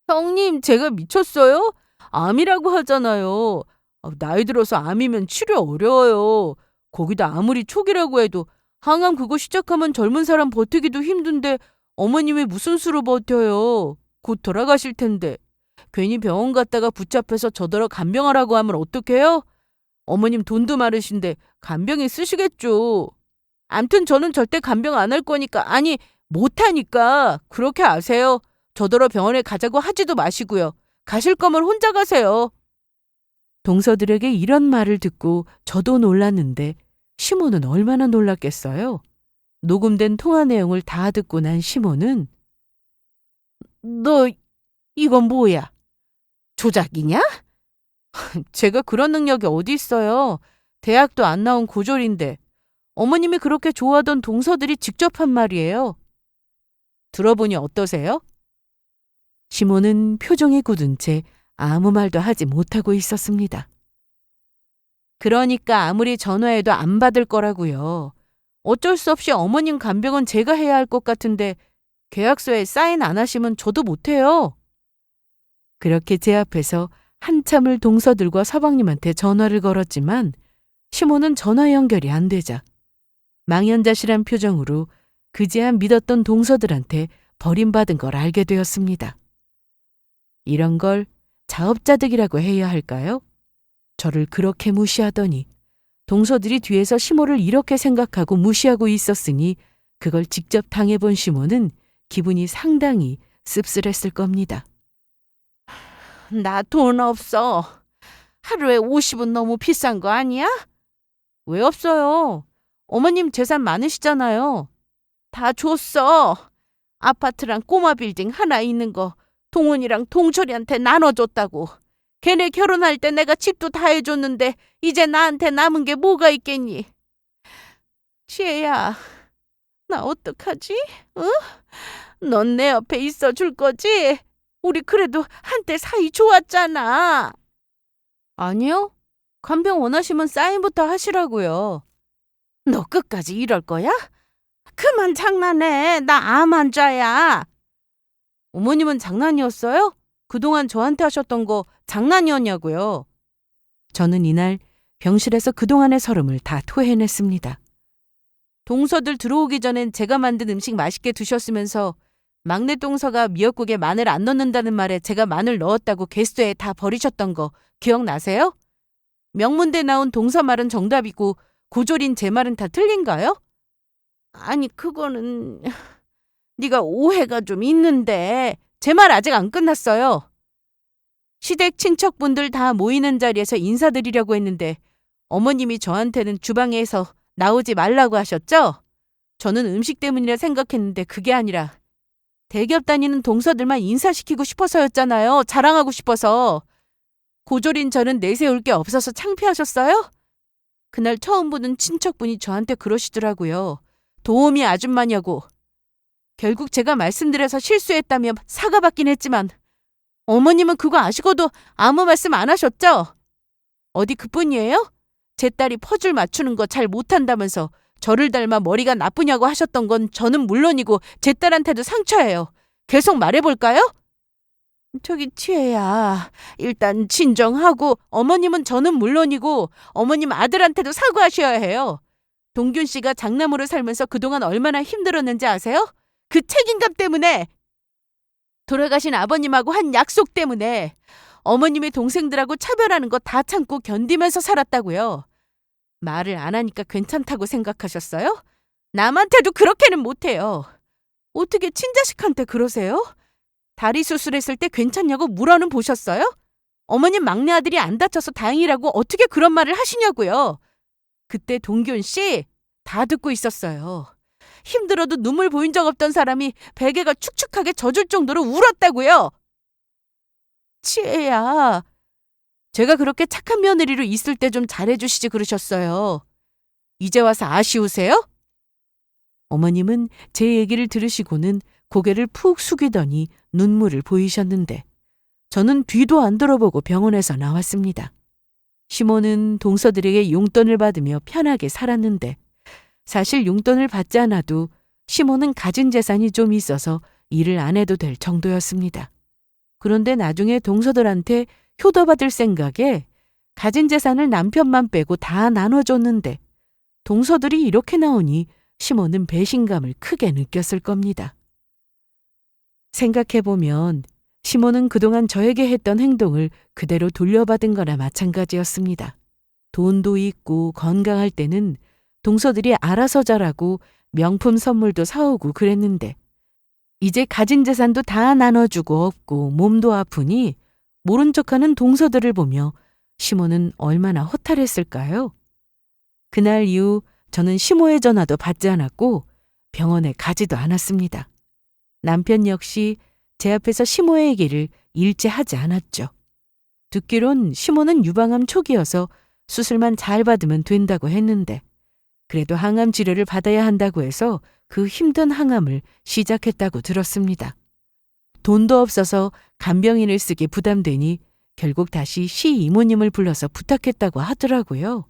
형님, 제가 미쳤어요? 암이라고 하잖아요. 나이 들어서 암이면 치료 어려워요. 거기다 아무리 초기라고 해도 항암 그거 시작하면 젊은 사람 버티기도 힘든데 어머님이 무슨 수로 버텨요. 곧 돌아가실 텐데. 괜히 병원 갔다가 붙잡혀서 저더러 간병하라고 하면 어떡해요? 어머님 돈도 많으신데 간병이 쓰시겠죠. 암튼 저는 절대 간병 안 할 거니까, 아니 못하니까 그렇게 아세요. 저더러 병원에 가자고 하지도 마시고요. 가실 거면 혼자 가세요. 동서들에게 이런 말을 듣고 저도 놀랐는데 시모는 얼마나 놀랐겠어요. 녹음된 통화 내용을 다 듣고 난 시모는 너 이건 뭐야? 조작이냐? 제가 그런 능력이 어디 있어요. 대학도 안 나온 고졸인데 어머님이 그렇게 좋아하던 동서들이 직접 한 말이에요. 들어보니 어떠세요? 시모는 표정이 굳은 채 아무 말도 하지 못하고 있었습니다. 그러니까 아무리 전화해도 안 받을 거라고요. 어쩔 수 없이 어머님 간병은 제가 해야 할 것 같은데 계약서에 사인 안 하시면 저도 못해요. 그렇게 제 앞에서 한참을 동서들과 서방님한테 전화를 걸었지만 시모는 전화 연결이 안 되자 망연자실한 표정으로 그제야 믿었던 동서들한테 버림받은 걸 알게 되었습니다. 이런 걸 자업자득이라고 해야 할까요? 저를 그렇게 무시하더니 동서들이 뒤에서 시모를 이렇게 생각하고 무시하고 있었으니 그걸 직접 당해본 시모는 기분이 상당히 씁쓸했을 겁니다. 나 돈 없어. 하루에 50은 너무 비싼 거 아니야? 왜 없어요? 어머님 재산 많으시잖아요. 다 줬어. 아파트랑 꼬마 빌딩 하나 있는 거 동훈이랑 동철이한테 나눠줬다고. 걔네 결혼할 때 내가 집도 다 해줬는데 이제 나한테 남은 게 뭐가 있겠니? 지혜야, 나 어떡하지? 응? 넌 내 옆에 있어 줄 거지? 우리 그래도 한때 사이 좋았잖아. 아니요. 간병 원하시면 사인부터 하시라고요. 너 끝까지 이럴 거야? 그만 장난해. 나 암 환자야. 어머님은 장난이었어요? 그동안 저한테 하셨던 거 장난이었냐고요. 저는 이날 병실에서 그동안의 서름을 다 토해냈습니다. 동서들 들어오기 전엔 제가 만든 음식 맛있게 드셨으면서 막내 동서가 미역국에 마늘 안 넣는다는 말에 제가 마늘 넣었다고 개수대에 다 버리셨던 거 기억나세요? 명문대 나온 동서 말은 정답이고 고졸인 제 말은 다 틀린가요? 아니 그거는 네가 오해가 좀 있는데. 제 말 아직 안 끝났어요. 시댁 친척분들 다 모이는 자리에서 인사드리려고 했는데 어머님이 저한테는 주방에서 나오지 말라고 하셨죠? 저는 음식 때문이라 생각했는데 그게 아니라 대기업 다니는 동서들만 인사시키고 싶어서였잖아요. 자랑하고 싶어서. 고졸인 저는 내세울 게 없어서 창피하셨어요? 그날 처음 보는 친척분이 저한테 그러시더라고요. 도우미 아줌마냐고. 결국 제가 말씀드려서 실수했다며 사과받긴 했지만 어머님은 그거 아시고도 아무 말씀 안 하셨죠? 어디 그뿐이에요? 제 딸이 퍼즐 맞추는 거 잘 못한다면서 저를 닮아 머리가 나쁘냐고 하셨던 건 저는 물론이고 제 딸한테도 상처예요. 계속 말해볼까요? 저기 치혜야, 일단 진정하고 어머님은 저는 물론이고 어머님 아들한테도 사과하셔야 해요. 동균 씨가 장남으로 살면서 그동안 얼마나 힘들었는지 아세요? 그 책임감 때문에, 돌아가신 아버님하고 한 약속 때문에 어머님의 동생들하고 차별하는 거 다 참고 견디면서 살았다고요. 말을 안 하니까 괜찮다고 생각하셨어요? 남한테도 그렇게는 못해요. 어떻게 친자식한테 그러세요? 다리 수술했을 때 괜찮냐고 물어는 보셨어요? 어머님 막내 아들이 안 다쳐서 다행이라고 어떻게 그런 말을 하시냐고요. 그때 동균 씨 다 듣고 있었어요. 힘들어도 눈물 보인 적 없던 사람이 베개가 축축하게 젖을 정도로 울었다고요. 치혜야, 제가 그렇게 착한 며느리로 있을 때 좀 잘해주시지 그러셨어요. 이제 와서 아쉬우세요? 어머님은 제 얘기를 들으시고는 고개를 푹 숙이더니 눈물을 보이셨는데 저는 뒤도 안 돌아보고 병원에서 나왔습니다. 시모는 동서들에게 용돈을 받으며 편하게 살았는데 사실 용돈을 받지 않아도 시모는 가진 재산이 좀 있어서 일을 안 해도 될 정도였습니다. 그런데 나중에 동서들한테 효도받을 생각에 가진 재산을 남편만 빼고 다 나눠줬는데 동서들이 이렇게 나오니 시모는 배신감을 크게 느꼈을 겁니다. 생각해보면 시모는 그동안 저에게 했던 행동을 그대로 돌려받은 거나 마찬가지였습니다. 돈도 있고 건강할 때는 동서들이 알아서 잘하고 명품 선물도 사오고 그랬는데 이제 가진 재산도 다 나눠주고 없고 몸도 아프니 모른 척하는 동서들을 보며 시모는 얼마나 허탈했을까요? 그날 이후 저는 시모의 전화도 받지 않았고 병원에 가지도 않았습니다. 남편 역시 제 앞에서 시모의 얘기를 일체 하지 않았죠. 듣기론 시모는 유방암 초기여서 수술만 잘 받으면 된다고 했는데 그래도 항암 치료를 받아야 한다고 해서 그 힘든 항암을 시작했다고 들었습니다. 돈도 없어서 간병인을 쓰기 부담되니 결국 다시 시이모님을 불러서 부탁했다고 하더라고요.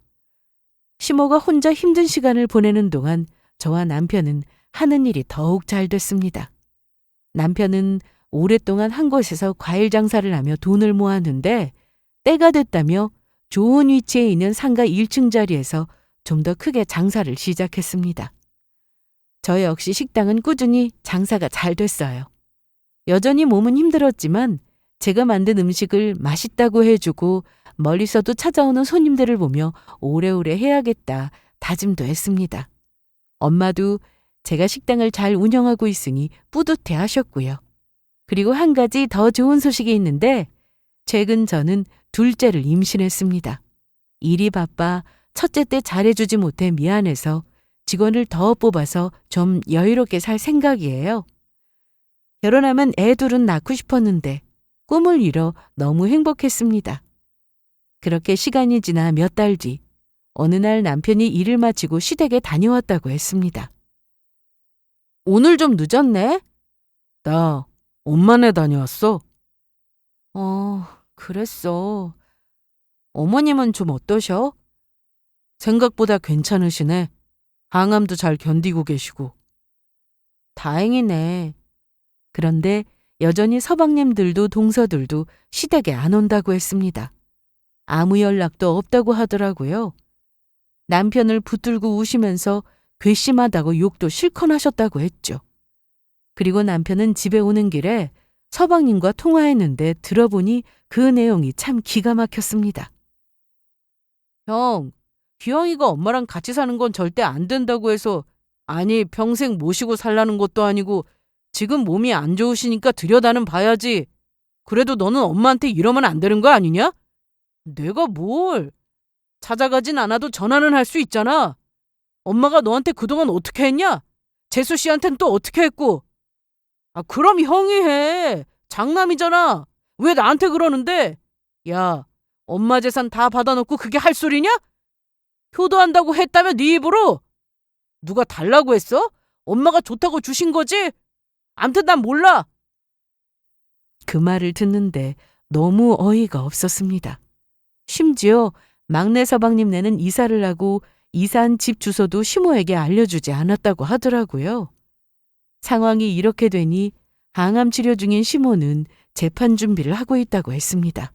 시모가 혼자 힘든 시간을 보내는 동안 저와 남편은 하는 일이 더욱 잘 됐습니다. 남편은 오랫동안 한 곳에서 과일 장사를 하며 돈을 모았는데 때가 됐다며 좋은 위치에 있는 상가 1층 자리에서 좀 더 크게 장사를 시작했습니다. 저 역시 식당은 꾸준히 장사가 잘 됐어요. 여전히 몸은 힘들었지만 제가 만든 음식을 맛있다고 해주고 멀리서도 찾아오는 손님들을 보며 오래오래 해야겠다 다짐도 했습니다. 엄마도 제가 식당을 잘 운영하고 있으니 뿌듯해 하셨고요. 그리고 한 가지 더 좋은 소식이 있는데 최근 저는 둘째를 임신했습니다. 일이 바빠 첫째 때 잘해주지 못해 미안해서 직원을 더 뽑아서 좀 여유롭게 살 생각이에요. 결혼하면 애 둘은 낳고 싶었는데 꿈을 이뤄 너무 행복했습니다. 그렇게 시간이 지나 몇 달 뒤 어느 날 남편이 일을 마치고 시댁에 다녀왔다고 했습니다. 오늘 좀 늦었네? 나 엄마네 다녀왔어. 그랬어. 어머님은 좀 어떠셔? 생각보다 괜찮으시네. 항암도 잘 견디고 계시고. 다행이네. 그런데 여전히 서방님들도 동서들도 시댁에 안 온다고 했습니다. 아무 연락도 없다고 하더라고요. 남편을 붙들고 우시면서 괘씸하다고 욕도 실컷 하셨다고 했죠. 그리고 남편은 집에 오는 길에 서방님과 통화했는데 들어보니 그 내용이 참 기가 막혔습니다. 형, 기영이가 엄마랑 같이 사는 건 절대 안 된다고 해서 아니 평생 모시고 살라는 것도 아니고 지금 몸이 안 좋으시니까 들여다는 봐야지. 그래도 너는 엄마한테 이러면 안 되는 거 아니냐? 내가 뭘? 찾아가진 않아도 전화는 할 수 있잖아. 엄마가 너한테 그동안 어떻게 했냐? 재수 씨한텐 또 어떻게 했고? 그럼 형이 해. 장남이잖아. 왜 나한테 그러는데? 야, 엄마 재산 다 받아놓고 그게 할 소리냐? 효도한다고 했다며 네 입으로? 누가 달라고 했어? 엄마가 좋다고 주신 거지? 암튼 난 몰라. 그 말을 듣는데 너무 어이가 없었습니다. 심지어 막내 서방님네는 이사를 하고 이사한 집 주소도 시모에게 알려주지 않았다고 하더라고요. 상황이 이렇게 되니 항암 치료 중인 시모는 재판 준비를 하고 있다고 했습니다.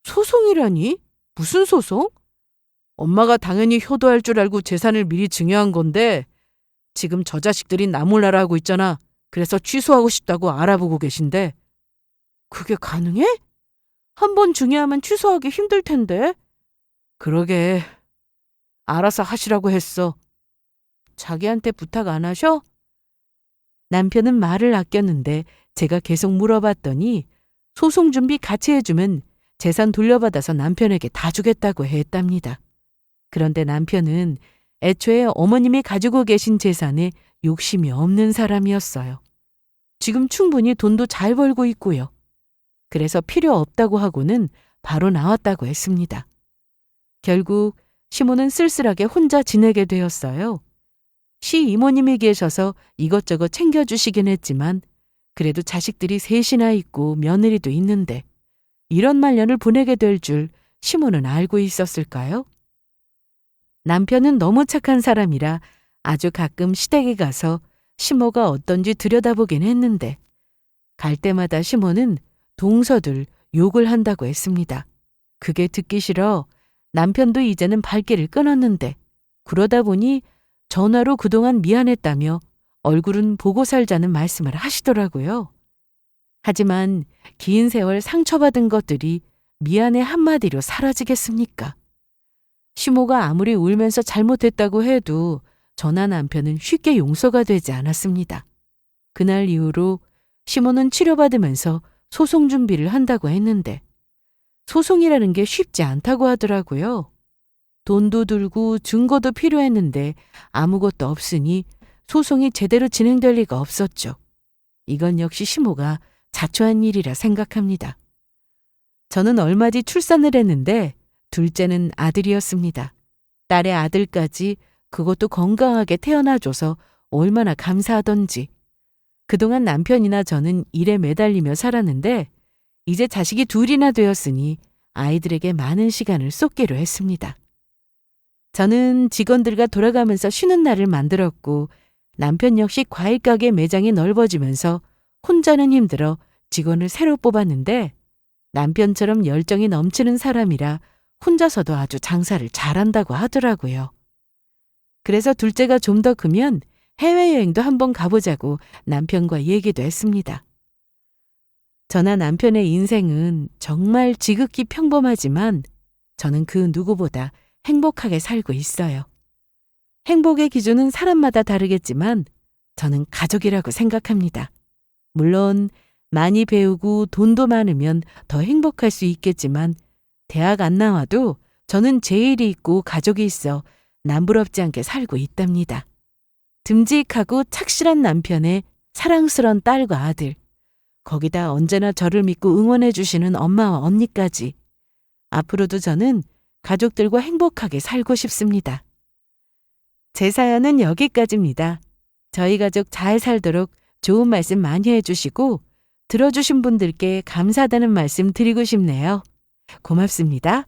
소송이라니? 무슨 소송? 엄마가 당연히 효도할 줄 알고 재산을 미리 증여한 건데 지금 저 자식들이 나 몰라라 하고 있잖아. 그래서 취소하고 싶다고 알아보고 계신데. 그게 가능해? 한 번 증여하면 취소하기 힘들 텐데. 그러게. 알아서 하시라고 했어. 자기한테 부탁 안 하셔? 남편은 말을 아꼈는데 제가 계속 물어봤더니 소송 준비 같이 해주면 재산 돌려받아서 남편에게 다 주겠다고 했답니다. 그런데 남편은 애초에 어머님이 가지고 계신 재산에 욕심이 없는 사람이었어요. 지금 충분히 돈도 잘 벌고 있고요. 그래서 필요 없다고 하고는 바로 나왔다고 했습니다. 결국 시모는 쓸쓸하게 혼자 지내게 되었어요. 시 이모님이 계셔서 이것저것 챙겨주시긴 했지만 그래도 자식들이 셋이나 있고 며느리도 있는데 이런 말년을 보내게 될 줄 시모는 알고 있었을까요? 남편은 너무 착한 사람이라 아주 가끔 시댁에 가서 시모가 어떤지 들여다보긴 했는데 갈 때마다 시모는 동서들 욕을 한다고 했습니다. 그게 듣기 싫어 남편도 이제는 발길을 끊었는데 그러다 보니 전화로 그동안 미안했다며 얼굴은 보고 살자는 말씀을 하시더라고요. 하지만 긴 세월 상처받은 것들이 미안해 한마디로 사라지겠습니까? 시모가 아무리 울면서 잘못했다고 해도 저나 남편은 쉽게 용서가 되지 않았습니다. 그날 이후로 시모는 치료받으면서 소송 준비를 한다고 했는데 소송이라는 게 쉽지 않다고 하더라고요. 돈도 들고 증거도 필요했는데 아무것도 없으니 소송이 제대로 진행될 리가 없었죠. 이건 역시 시모가 자초한 일이라 생각합니다. 저는 얼마 뒤 출산을 했는데 둘째는 아들이었습니다. 딸의 아들까지 그것도 건강하게 태어나줘서 얼마나 감사하던지. 그동안 남편이나 저는 일에 매달리며 살았는데 이제 자식이 둘이나 되었으니 아이들에게 많은 시간을 쏟기로 했습니다. 저는 직원들과 돌아가면서 쉬는 날을 만들었고 남편 역시 과일 가게 매장이 넓어지면서 혼자는 힘들어 직원을 새로 뽑았는데 남편처럼 열정이 넘치는 사람이라 혼자서도 아주 장사를 잘한다고 하더라고요. 그래서 둘째가 좀 더 크면 해외여행도 한번 가보자고 남편과 얘기도 했습니다. 저나 남편의 인생은 정말 지극히 평범하지만 저는 그 누구보다 행복하게 살고 있어요. 행복의 기준은 사람마다 다르겠지만 저는 가족이라고 생각합니다. 물론 많이 배우고 돈도 많으면 더 행복할 수 있겠지만 대학 안 나와도 저는 제 일이 있고 가족이 있어 남부럽지 않게 살고 있답니다. 듬직하고 착실한 남편의 사랑스런 딸과 아들, 거기다 언제나 저를 믿고 응원해 주시는 엄마와 언니까지. 앞으로도 저는 가족들과 행복하게 살고 싶습니다. 제 사연은 여기까지입니다. 저희 가족 잘 살도록 좋은 말씀 많이 해주시고 들어주신 분들께 감사하다는 말씀 드리고 싶네요. 고맙습니다.